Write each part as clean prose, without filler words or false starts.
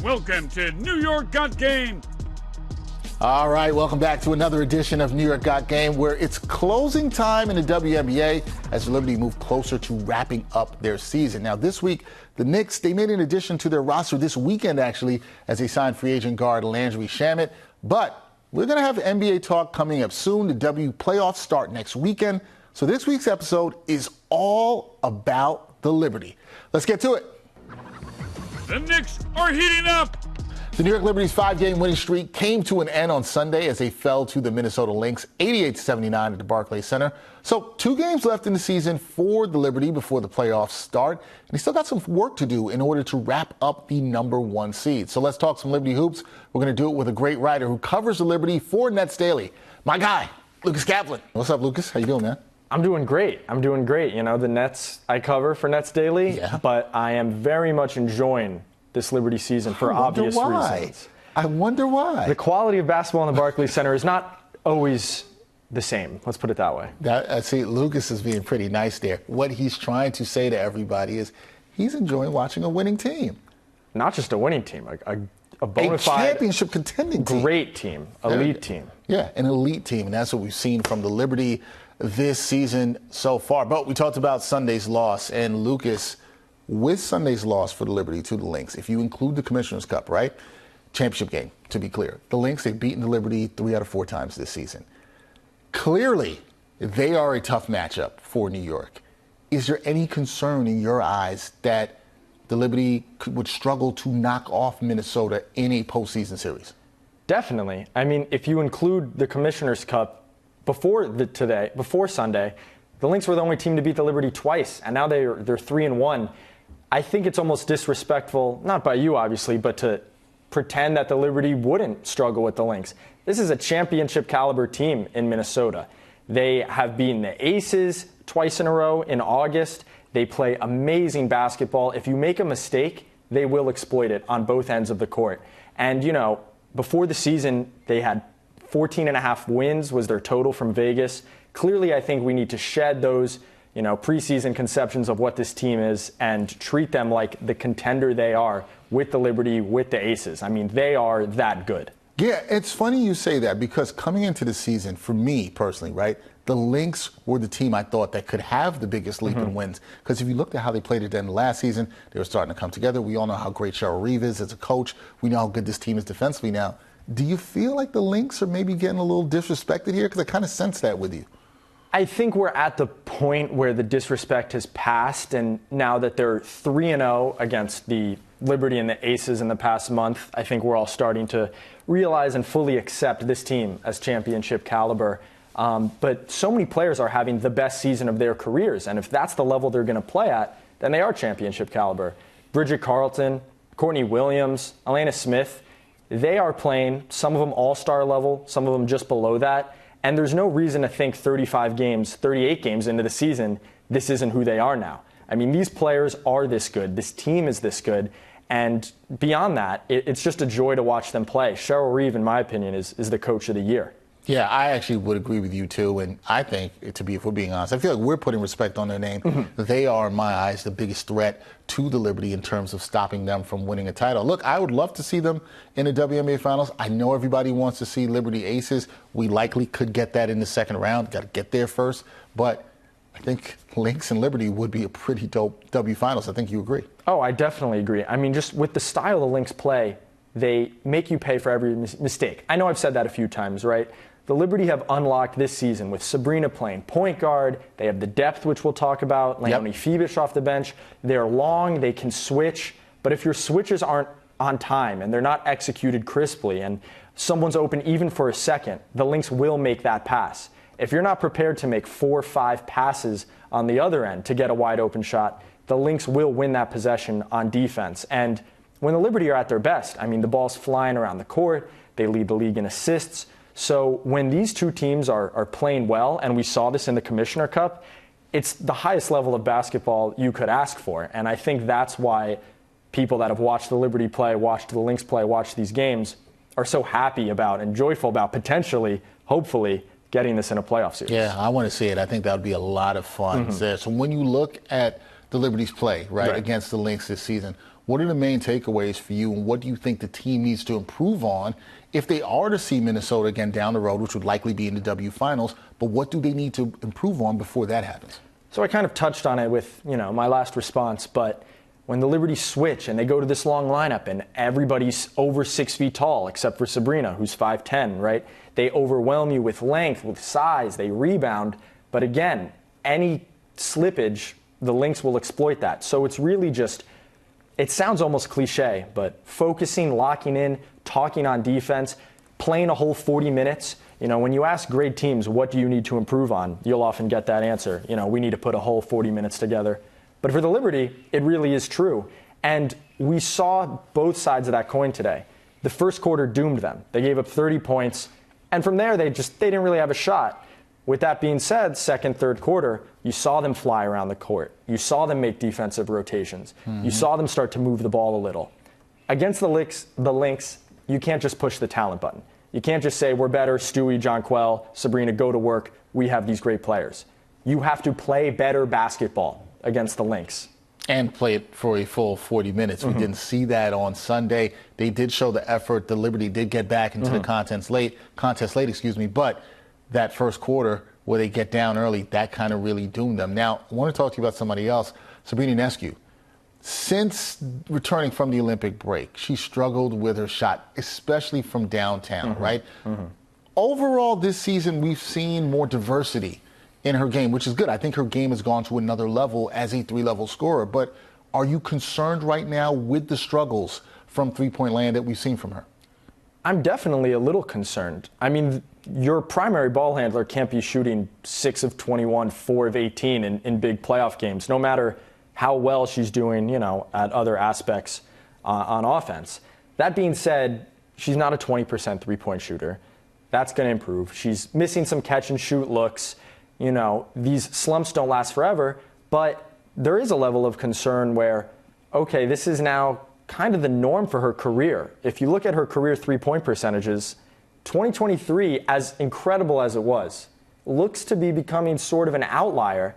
Welcome to New York Got Game. All right, welcome back to another edition of New York Got Game, where it's closing time in the WNBA as the Liberty move closer to wrapping up their season. Now, this week, the Knicks, they made an addition to their roster this weekend, actually, as they signed free agent guard Landry Shamet. But we're going to have NBA talk coming up soon. The W playoffs start next weekend. So this week's episode is all about the Liberty. Let's get to it. The Knicks are heating up. The New York Liberty's 5-game winning streak came to an end on Sunday as they fell to the Minnesota Lynx 88-79 at the Barclays Center. So 2 games left in the season for the Liberty before the playoffs start. And they still got some work to do in order to wrap up the #1 seed. So let's talk some Liberty hoops. We're going to do it with a great writer who covers the Liberty for Nets Daily. My guy, Lucas Kaplan. What's up, Lucas? How you doing, man? I'm doing great. You know, the Nets I cover for Nets Daily, but I am very much enjoying this Liberty season for obvious reasons. I wonder why. The quality of basketball in the Barclays Center is not always the same. Let's put it that way. See, Lucas is being pretty nice there. What he's trying to say to everybody is he's enjoying watching a winning team. Not just a winning team, a bona fide championship contending team. Great team, elite team. Yeah, an elite team, and that's what we've seen from the Liberty this season so far. But we talked about Sunday's loss, and Lucas, with Sunday's loss for the Liberty to the Lynx, if you include the Commissioner's Cup, right? Championship game, to be clear. The Lynx, they've beaten the Liberty 3 out of 4 times this season. Clearly, they are a tough matchup for New York. Is there any concern in your eyes that the Liberty would struggle to knock off Minnesota in a postseason series? Definitely. I mean, if you include the Commissioner's Cup before Sunday, the Lynx were the only team to beat the Liberty twice, and now they're 3-1. I think it's almost disrespectful, not by you obviously, but to pretend that the Liberty wouldn't struggle with the Lynx. This is a championship caliber team in Minnesota. They have beaten the Aces twice in a row in August. They play amazing basketball. If you make a mistake, they will exploit it on both ends of the court. And, you know, before the season, they had 14.5 wins was their total from Vegas. Clearly, I think we need to shed those, preseason conceptions of what this team is and treat them like the contender they are with the Liberty, with the Aces. I mean, they are that good. Yeah, it's funny you say that because coming into the season, for me personally, right, the Lynx were the team I thought that could have the biggest leap in wins. Because if you looked at how they played at the end of last season, they were starting to come together. We all know how great Cheryl Reeve is as a coach. We know how good this team is defensively now. Do you feel like the Lynx are maybe getting a little disrespected here? Because I kind of sense that with you. I think we're at the point where the disrespect has passed, and now that they're 3-0 against the Liberty and the Aces in the past month, I think we're all starting to realize and fully accept this team as championship caliber. But so many players are having the best season of their careers, and if that's the level they're going to play at, then they are championship caliber. Bridget Carlton, Courtney Williams, Elena Smith, they are playing, some of them all-star level, some of them just below that. And there's no reason to think 38 games into the season, this isn't who they are now. I mean, these players are this good. This team is this good. And beyond that, it's just a joy to watch them play. Cheryl Reeve, in my opinion, is the coach of the year. Yeah, I actually would agree with you, too. And I think, if we're being honest, I feel like we're putting respect on their name. They are, in my eyes, the biggest threat to the Liberty in terms of stopping them from winning a title. Look, I would love to see them in the WNBA Finals. I know everybody wants to see Liberty Aces. We likely could get that in the second round. Got to get there first. But I think Lynx and Liberty would be a pretty dope W Finals. I think you agree. Oh, I definitely agree. I mean, just with the style the Lynx play, they make you pay for every mistake. I know I've said that a few times, right? The Liberty have unlocked this season with Sabrina playing point guard. They have the depth, which we'll talk about. Leonie Phoebus off the bench. They're long. They can switch. But if your switches aren't on time and they're not executed crisply and someone's open even for a second, the Lynx will make that pass. If you're not prepared to make 4 or 5 passes on the other end to get a wide open shot, the Lynx will win that possession on defense. And when the Liberty are at their best, I mean, the ball's flying around the court. They lead the league in assists. So when these two teams are playing well, and we saw this in the Commissioner Cup, it's the highest level of basketball you could ask for. And I think that's why people that have watched the Liberty play, watched the Lynx play, watched these games are so happy about and joyful about potentially, hopefully, getting this in a playoff series. Yeah, I want to see it. I think that would be a lot of fun. So when you look at the Liberty's play, right, against the Lynx this season. What are the main takeaways for you, and what do you think the team needs to improve on if they are to see Minnesota again down the road, which would likely be in the W finals? But what do they need to improve on before that happens? So I kind of touched on it with, my last response, but when the Liberty switch and they go to this long lineup and everybody's over 6 feet tall except for Sabrina, who's 5'10", right? They overwhelm you with length, with size, they rebound. But again, any slippage, the Lynx will exploit that. So it's really just, it sounds almost cliche, but focusing, locking in, talking on defense, playing a whole 40 minutes. When you ask great teams, what do you need to improve on? You'll often get that answer. We need to put a whole 40 minutes together. But for the Liberty, it really is true. And we saw both sides of that coin today. The first quarter doomed them. They gave up 30 points. And from there, they didn't really have a shot. With that being said, second, third quarter, you saw them fly around the court. You saw them make defensive rotations. Mm-hmm. You saw them start to move the ball a little. Against the Lynx, you can't just push the talent button. You can't just say, we're better, Stewie, Jonquel, Sabrina, go to work. We have these great players. You have to play better basketball against the Lynx. And play it for a full 40 minutes. We didn't see that on Sunday. They did show the effort. The Liberty did get back into the contest late, but that first quarter where they get down early, that kind of really doomed them. Now, I want to talk to you about somebody else, Sabrina Ionescu. Since returning from the Olympic break, she struggled with her shot, especially from downtown, right? Overall, this season, we've seen more diversity in her game, which is good. I think her game has gone to another level as a three-level scorer. But are you concerned right now with the struggles from three-point land that we've seen from her? I'm definitely a little concerned. I mean, your primary ball handler can't be shooting 6 of 21, 4 of 18 in big playoff games, no matter how well she's doing, at other aspects on offense. That being said, she's not a 20% three-point shooter. That's going to improve. She's missing some catch-and-shoot looks. These slumps don't last forever, but there is a level of concern where, okay, this is now kind of the norm for her career. If you look at her career three-point percentages, 2023, as incredible as it was, looks to be becoming sort of an outlier,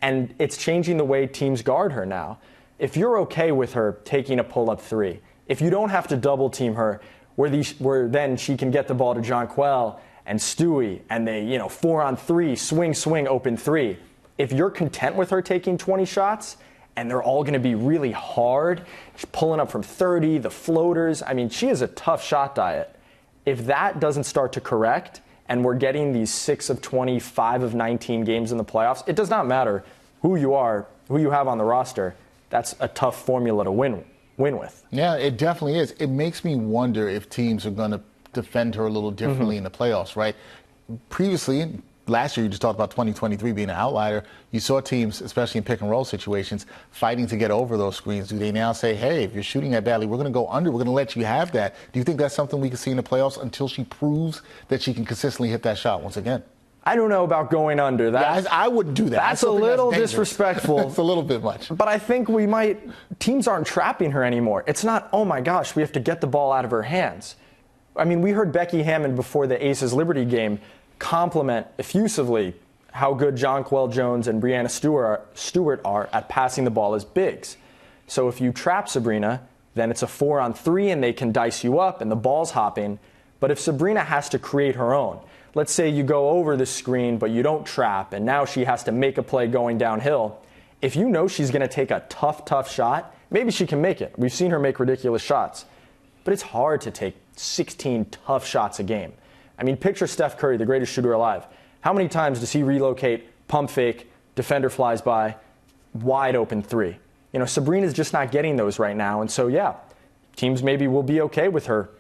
and it's changing the way teams guard her now. If you're okay with her taking a pull-up three, if you don't have to double-team her, where then she can get the ball to Jonquel and Stewie, and they, 4-on-3, swing, open three. If you're content with her taking 20 shots, and they're all going to be really hard, she's pulling up from 30, the floaters. I mean, she has a tough shot diet. If that doesn't start to correct, and we're getting these 6 of 20, 5 of 19 games in the playoffs, it does not matter who you are, who you have on the roster. That's a tough formula to win with. Yeah, it definitely is. It makes me wonder if teams are going to defend her a little differently in the playoffs, right? Previously, last year, you just talked about 2023 being an outlier. You saw teams, especially in pick-and-roll situations, fighting to get over those screens. Do they now say, hey, if you're shooting that badly, we're going to go under. We're going to let you have that. Do you think that's something we can see in the playoffs until she proves that she can consistently hit that shot once again? I don't know about going under. I wouldn't do that. That's a little disrespectful. It's a little bit much. But I think teams aren't trapping her anymore. It's not, oh my gosh, we have to get the ball out of her hands. I mean, we heard Becky Hammond before the Aces-Liberty game compliment effusively how good Jonquel Jones and Breanna Stewart are at passing the ball as bigs. So if you trap Sabrina, then it's a 4-on-3 and they can dice you up and the ball's hopping. But if Sabrina has to create her own, let's say you go over the screen but you don't trap and now she has to make a play going downhill, if you know she's going to take a tough shot, maybe she can make it. We've seen her make ridiculous shots. But it's hard to take 16 tough shots a game. I mean, picture Steph Curry, the greatest shooter alive. How many times does he relocate, pump fake, defender flies by, wide open three? Sabrina's just not getting those right now. And so, teams maybe will be okay with her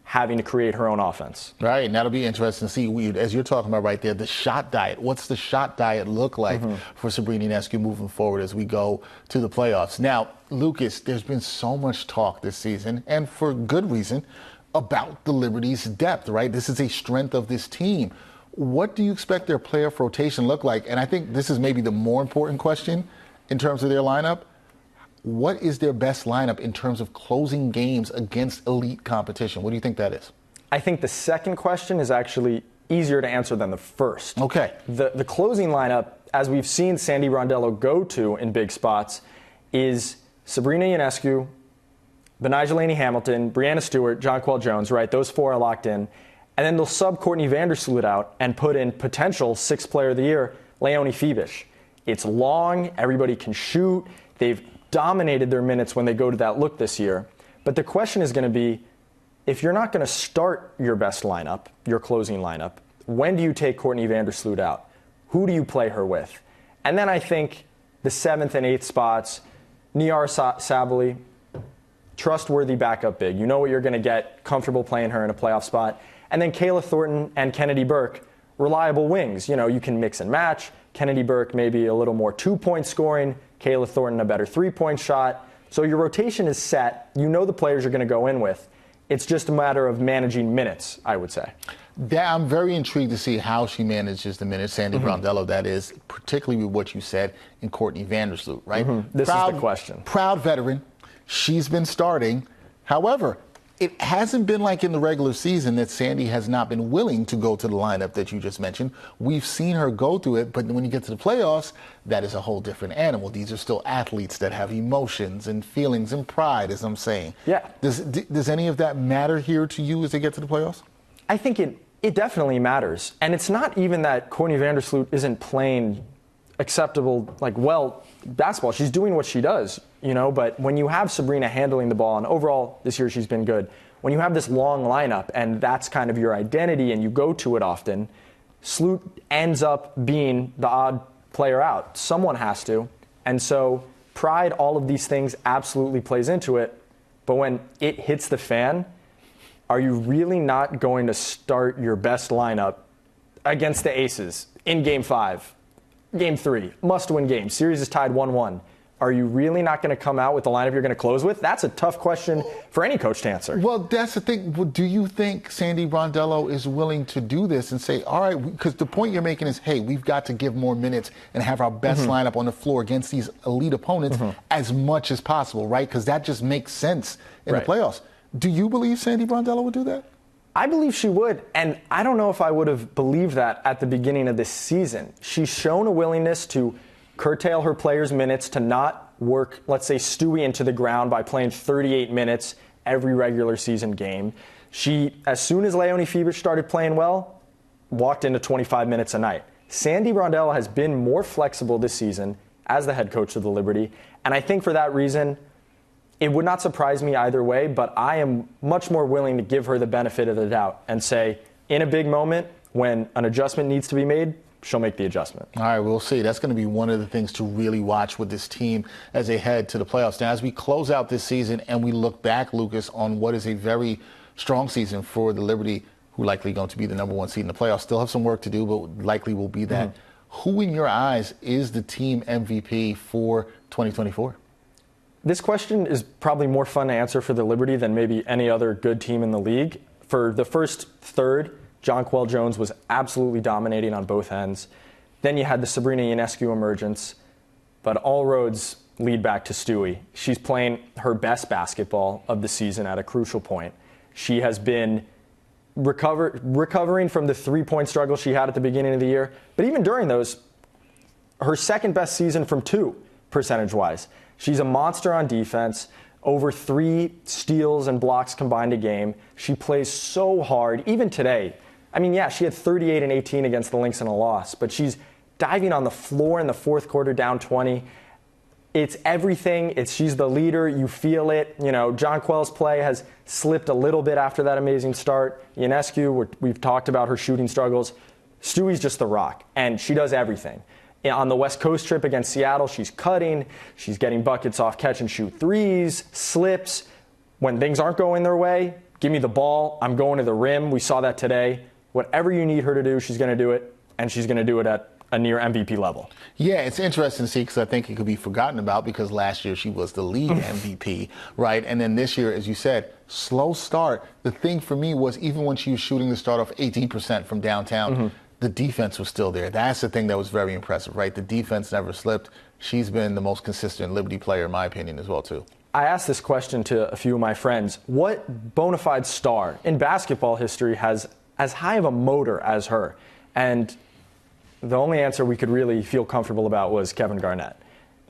having to create her own offense. Right, and that'll be interesting to see, as you're talking about right there, the shot diet. What's the shot diet look like for Sabrina Ionescu moving forward as we go to the playoffs? Now, Lucas, there's been so much talk this season, and for good reason, about the Liberty's depth, right? This is a strength of this team. What do you expect their playoff rotation look like? And I think this is maybe the more important question in terms of their lineup. What is their best lineup in terms of closing games against elite competition? What do you think that is? I think the second question is actually easier to answer than the first. Okay. The closing lineup, as we've seen Sandy Rondello go to in big spots, is Sabrina Ionescu, Benijah Laney-Hamilton, Breanna Stewart, Jonquel Jones, right? Those 4 are locked in. And then they'll sub Courtney Vandersloot out and put in potential 6th player of the year, Leonie Fibish. It's long. Everybody can shoot. They've dominated their minutes when they go to that look this year. But the question is going to be, if you're not going to start your best lineup, your closing lineup, when do you take Courtney Vandersloot out? Who do you play her with? And then I think the 7th and 8th spots, Niara Sabally, trustworthy backup big. You know what you're going to get, comfortable playing her in a playoff spot. And then Kayla Thornton and Kennedy Burke, reliable wings. You know, you can mix and match. Kennedy Burke maybe a little more 2-point scoring. Kayla Thornton a better 3-point shot. So your rotation is set. You know the players you're going to go in with. It's just a matter of managing minutes, I would say. I'm very intrigued to see how she manages the minutes, Sandy Brondello, that is, particularly with what you said in Courtney Vandersloot, right? This is the question. Proud veteran. She's been starting. However, it hasn't been like in the regular season that Sandy has not been willing to go to the lineup that you just mentioned. We've seen her go through it, but when you get to the playoffs, that is a whole different animal. These are still athletes that have emotions and feelings and pride, as I'm saying. Yeah. Does any of that matter here to you as they get to the playoffs? I think it definitely matters. And it's not even that Courtney Vandersloot isn't playing acceptable, basketball. She's doing what she does, but when you have Sabrina handling the ball, and overall this year she's been good, when you have this long lineup and that's kind of your identity and you go to it often, Sloot ends up being the odd player out. Someone has to. And so pride, all of these things absolutely plays into it. But when it hits the fan, are you really not going to start your best lineup against the Aces in Game 5? Game 3, must-win game. Series is tied 1-1. Are you really not going to come out with the lineup you're going to close with? That's a tough question for any coach to answer. Well, that's the thing. Do you think Sandy Brondello is willing to do this and say, all right, because the point you're making is, hey, we've got to give more minutes and have our best lineup on the floor against these elite opponents as much as possible, right? Because that just makes sense in the playoffs. Do you believe Sandy Brondello would do that? I believe she would, and I don't know if I would have believed that at the beginning of this season. She's shown a willingness to curtail her players' minutes, to not work, let's say, Stewie into the ground by playing 38 minutes every regular season game. She, as soon as Leonie Fibish started playing well, walked into 25 minutes a night. Sandy Brondello has been more flexible this season as the head coach of the Liberty, and I think for that reason, it would not surprise me either way, but I am much more willing to give her the benefit of the doubt and say, in a big moment, when an adjustment needs to be made, she'll make the adjustment. All right, we'll see. That's going to be one of the things to really watch with this team as they head to the playoffs. Now, as we close out this season and we look back, Lucas, on what is a very strong season for the Liberty, who likely going to be the number 1 seed in the playoffs, still have some work to do, but likely will be that. Who, in your eyes, is the team MVP for 2024? This question is probably more fun to answer for the Liberty than maybe any other good team in the league. For the first third, Jonquel Jones was absolutely dominating on both ends. Then you had the Sabrina Ionescu emergence, but all roads lead back to Stewie. She's playing her best basketball of the season at a crucial point. She has been recovering from the 3-point struggle she had at the beginning of the year, but even during those, her second best season from 2, percentage-wise. She's a monster on defense, over 3 steals and blocks combined a game. She plays so hard, even today. I mean, yeah, she had 38 and 18 against the Lynx in a loss, but she's diving on the floor in the fourth quarter down 20. It's everything. She's the leader. You feel it. Jonquel's play has slipped a little bit after that amazing start. Ionescu, we've talked about her shooting struggles. Stewie's just the rock, and she does everything. On the West Coast trip against Seattle, she's cutting, she's getting buckets off catch and shoot threes, slips. When things aren't going their way, give me the ball, I'm going to the rim. We saw that today. Whatever you need her to do, she's going to do it, and she's going to do it at a near MVP level. Yeah, it's interesting to see because I think it could be forgotten about because last year she was the league MVP, right? And then this year, as you said, slow start. The thing for me was even when she was shooting the start off 18% from downtown, the defense was still there. That's the thing that was very impressive, right? The defense never slipped. She's been the most consistent Liberty player, in my opinion, as well, too. I asked this question to a few of my friends. What bona fide star in basketball history has as high of a motor as her? And the only answer we could really feel comfortable about was Kevin Garnett.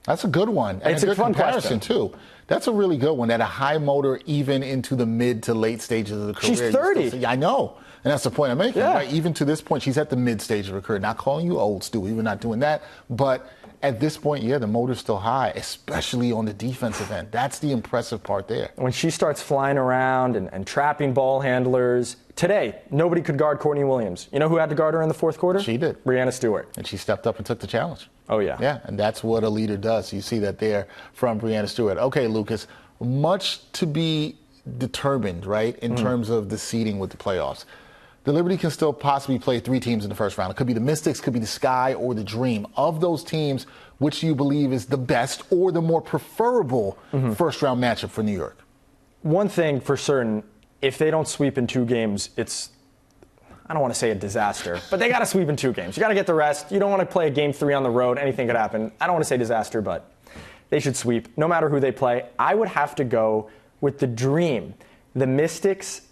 That's a good one. And It's a good a fun comparison, question. too. That's a really good one. At a high motor, even into the mid to late stages of the career. She's 30. Yeah, I know. And that's the point I'm making. Yeah. Right? Even to this point, she's at the mid stage of her career. Not calling you old, Stu. We're not doing that. But at this point, yeah, the motor's still high, especially on the defensive end. That's the impressive part there. When she starts flying around and trapping ball handlers, today, nobody could guard Courtney Williams. You know who had to guard her in the fourth quarter? She did. Brianna Stewart. And she stepped up and took the challenge. Oh, yeah. Yeah, and that's what a leader does. You see that there from Brianna Stewart. Okay, Lucas, much to be determined, right, in terms of the seeding with the playoffs. The Liberty can still possibly play 3 teams in the first round. It could be the Mystics, could be the Sky, or the Dream. Of those teams, which do you believe is the best or the more preferable first-round matchup for New York? One thing for certain, if they don't sweep in 2 games, it's, I don't want to say a disaster, but they got to sweep in 2 games. You got to get the rest. You don't want to play a game 3 on the road. Anything could happen. I don't want to say disaster, but they should sweep no matter who they play. I would have to go with the Dream. The Mystics,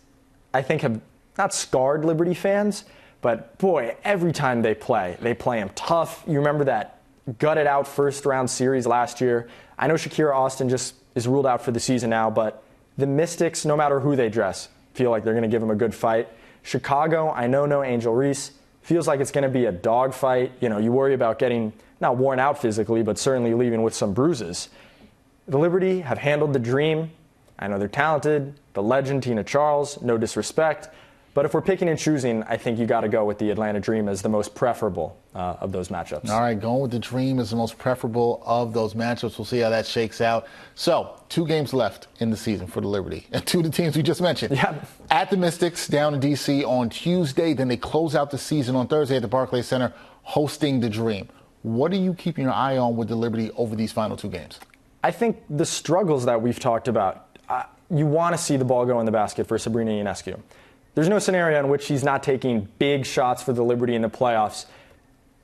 I think, have not scarred Liberty fans, but boy, every time they play them tough. You remember that gutted out first-round series last year. I know Shakira Austin just is ruled out for the season now, but the Mystics, no matter who they dress, feel like they're going to give them a good fight. Chicago, I know no Angel Reese. Feels like it's going to be a dogfight. You know, you worry about getting not worn out physically, but certainly leaving with some bruises. The Liberty have handled the Dream. I know they're talented. The legend, Tina Charles, no disrespect. But if we're picking and choosing, I think you got to go with the Atlanta Dream as the most preferable of those matchups. All right, going with the Dream as the most preferable of those matchups. We'll see how that shakes out. So, 2 games left in the season for the Liberty. And 2 of the teams we just mentioned. Yeah. At the Mystics down in D.C. on Tuesday. Then they close out the season on Thursday at the Barclays Center hosting the Dream. What are you keeping your eye on with the Liberty over these final 2 games? I think the struggles that we've talked about, you want to see the ball go in the basket for Sabrina Ionescu. There's no scenario in which she's not taking big shots for the Liberty in the playoffs.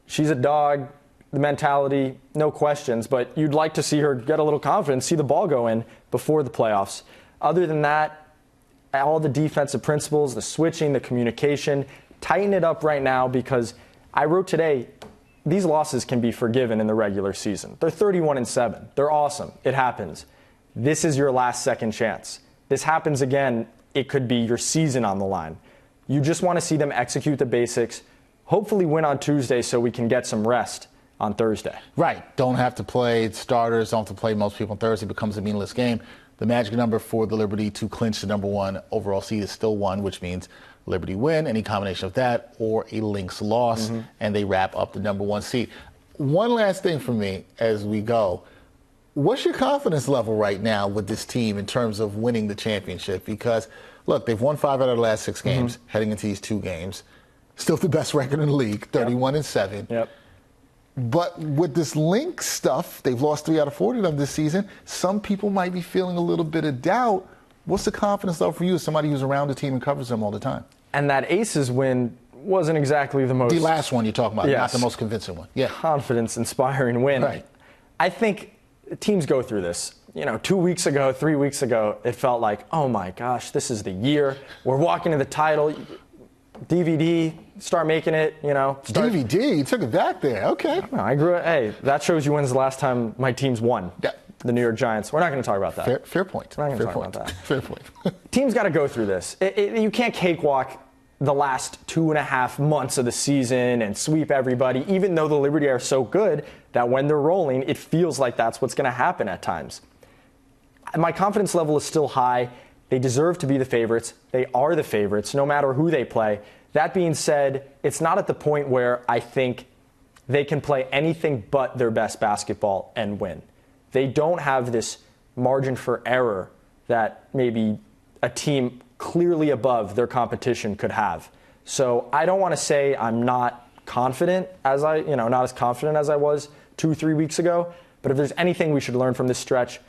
She's a dog, the mentality, no questions, but you'd like to see her get a little confidence, see the ball go in before the playoffs. Other than that, all the defensive principles, the switching, the communication, tighten it up right now because I wrote today, these losses can be forgiven in the regular season. They're 31-7. They're awesome. It happens. This is your last second chance. This happens again, it could be your season on the line. You just want to see them execute the basics, hopefully win on Tuesday so we can get some rest on Thursday. Right. Don't have to play starters, don't have to play most people on Thursday. It becomes a meaningless game. The magic number for the Liberty to clinch the number 1 overall seed is still 1, which means Liberty win, any combination of that, or a Lynx loss, and they wrap up the number 1 seed. One last thing for me as we go. What's your confidence level right now with this team in terms of winning the championship? Because, look, they've won 5 out of the last 6 games heading into these 2 games. Still the best record in the league, 31-7. Yep. But with this Lynx stuff, they've lost 3 out of 4 of them this season. Some people might be feeling a little bit of doubt. What's the confidence level for you as somebody who's around the team and covers them all the time? And that Aces win wasn't exactly the most... The last one you're talking about, Yes. not the most convincing one. Yeah. Confidence-inspiring win. Right. I think teams go through this. You know, 2 weeks ago, 3 weeks ago, it felt like, oh my gosh, this is the year. We're walking to the title. DVD, start making it, you know. DVD, you took it back there. Okay. I grew up, hey, that shows you when's the last time my team's won. Yeah. The New York Giants. We're not going to talk about that. Fair point. We're not Fair going to talk point. about that. Fair point. Teams got to go through this. You can't cakewalk the last 2.5 months of the season and sweep everybody, even though the Liberty are so good that when they're rolling, it feels like that's what's going to happen at times. My confidence level is still high. They deserve to be the favorites. They are the favorites, no matter who they play. That being said, it's not at the point where I think they can play anything but their best basketball and win. They don't have this margin for error that maybe a team clearly above their competition could have. So I don't want to say I'm not confident not as confident as I was 2-3 weeks ago. But if there's anything we should learn from this stretch,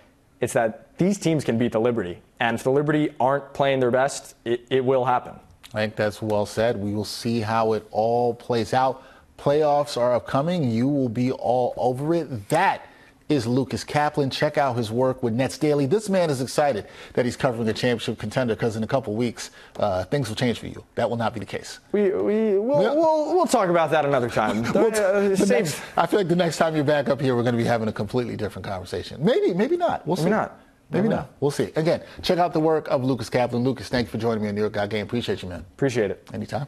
it's that these teams can beat the Liberty. And if the Liberty aren't playing their best, it will happen. I think that's well said. We will see how it all plays out. Playoffs are upcoming. You will be all over it. That is Lucas Kaplan. Check out his work with Nets Daily. This man is excited that he's covering a championship contender because in a couple weeks, things will change for you. That will not be the case. We'll talk about that another time. I feel like the next time you're back up here, we're going to be having a completely different conversation. Maybe not. We'll see. Maybe not. We'll see. Again, check out the work of Lucas Kaplan. Lucas, thank you for joining me on New York Got Game. Appreciate you, man. Appreciate it. Anytime.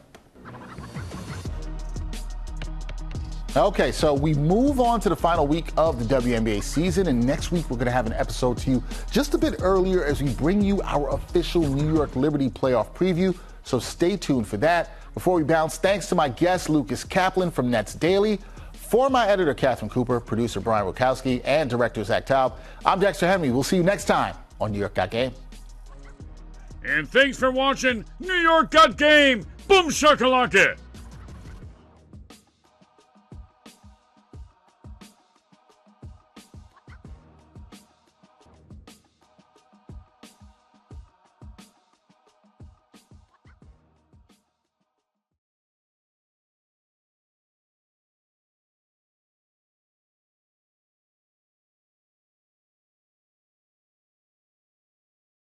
Okay, so we move on to the final week of the WNBA season, and next week we're going to have an episode to you just a bit earlier as we bring you our official New York Liberty playoff preview, so stay tuned for that. Before we bounce, thanks to my guest, Lucas Kaplan from Nets Daily. For my editor, Catherine Cooper, producer Brian Rokowski, and director Zach Taub, I'm Dexter Henry. We'll see you next time on New York Got Game. And thanks for watching New York Got Game. Boom shakalaka.